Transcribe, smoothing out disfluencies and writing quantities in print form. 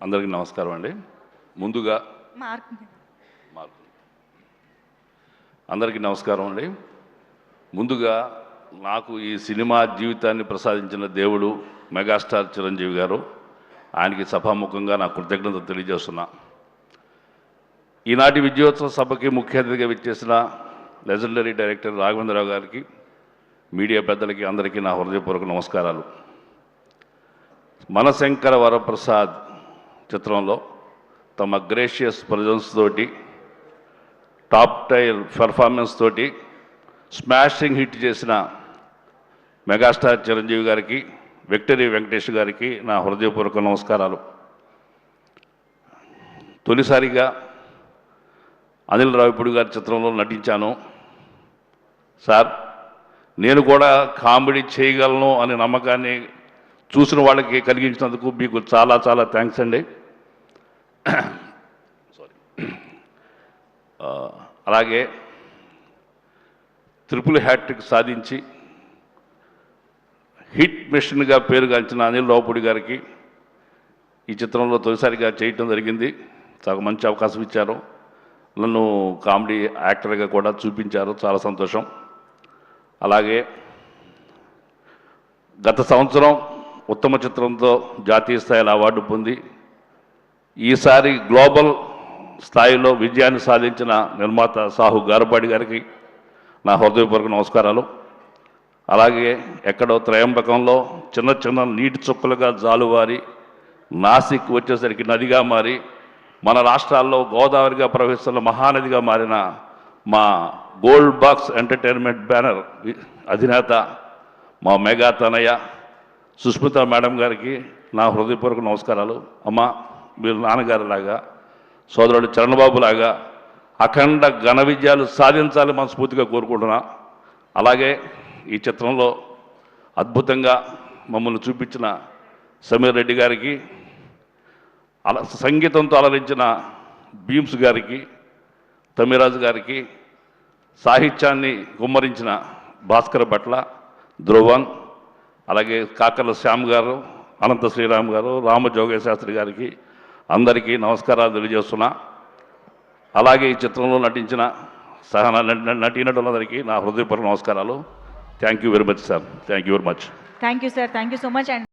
అందరికీ నమస్కారం అండి. ముందుగా అందరికీ నమస్కారం అండి. ముందుగా నాకు ఈ సినిమా జీవితాన్ని ప్రసాదించిన దేవుడు మెగాస్టార్ చిరంజీవి గారు, ఆయనకి సభాముఖంగా నా కృతజ్ఞతలు తెలియజేస్తున్నా. ఈనాటి విజయోత్సవ సభకి ముఖ్య అతిథిగా విచ్చేసిన లెజెండరీ డైరెక్టర్ రాఘవేంద్రరావు గారికి, మీడియా పెద్దలకి అందరికీ నా హృదయపూర్వక నమస్కారాలు. మనశంకర వరప్రసాద్ చిత్రంలో తమ గ్రేషియస్ ప్రజెన్స్ తోటి, టాప్ టైర్ పెర్ఫార్మెన్స్ తోటి స్మాషింగ్ హిట్ చేసిన మెగాస్టార్ చిరంజీవి గారికి, విక్టరీ వెంకటేష్ గారికి నా హృదయపూర్వక నమస్కారాలు. తొలిసారిగా అనిల్ రావిపూడి గారి చిత్రంలో నటించాను. సార్, నేను కూడా కామెడీ చేయగలను అనే నమ్మకాన్ని చూసిన వాళ్ళకి కలిగించినందుకు మీకు చాలా చాలా థ్యాంక్స్ అండి. సారీ. అలాగే ట్రిపుల్ హ్యాట్రిక్ సాధించి హిట్ మిషన్గా పేరుగాంచిన అనిల్ రావిపూడి గారికి ఈ చిత్రంలో తొలిసారిగా చేయటం జరిగింది. చాలా మంచి అవకాశం ఇచ్చారు. నన్ను కామెడీ యాక్టర్గా కూడా చూపించారు. చాలా సంతోషం. అలాగే గత సంవత్సరం ఉత్తమ చిత్రంతో జాతీయ స్థాయిలో అవార్డు పొంది ఈసారి గ్లోబల్ స్థాయిలో విజయాన్ని సాధించిన నిర్మాత సాహు గారపాడి గారికి నా హృదయపూర్వక నమస్కారాలు. అలాగే ఎక్కడో త్రయంబకంలో చిన్న చిన్న నీటి చుక్కలుగా జాలువారి నాసిక్ వచ్చేసరికి నదిగా మారి మన రాష్ట్రాల్లో గోదావరిగా ప్రవహిస్తున్న మహానదిగా మారిన మా గోల్డ్ బాక్స్ ఎంటర్టైన్మెంట్ బ్యానర్ అధినేత మా మెగా తనయ్య సుస్మిత మేడం గారికి నా హృదయపూర్వక నమస్కారాలు. అమ్మ, మీరు నాన్నగారిలాగా, సోదరుడు చరణబాబు లాగా అఖండ ఘన విజయాలు సాధించాలని మనస్ఫూర్తిగా కోరుకుంటున్నా. అలాగే ఈ చిత్రంలో అద్భుతంగా మమ్మల్ని చూపించిన సమీర్ రెడ్డి గారికి, సంగీతంతో అలరించిన భీమ్స్ గారికి, తమిరాజు గారికి, సాహిత్యాన్ని గుమ్మరించిన భాస్కర్ భట్ల, ధ్రువన్, అలాగే కాకర్ల శ్యామ్ గారు, అనంత శ్రీరామ్ గారు, రామజోగయ్య శాస్త్రి గారికి అందరికీ నమస్కారాలు తెలియజేస్తున్నా. అలాగే ఈ చిత్రంలో నటించిన నటీనటులందరికీ నా హృదయపూర్వక నమస్కారాలు. Thank you very much sir. Thank you very much. Thank you sir. Thank you so much.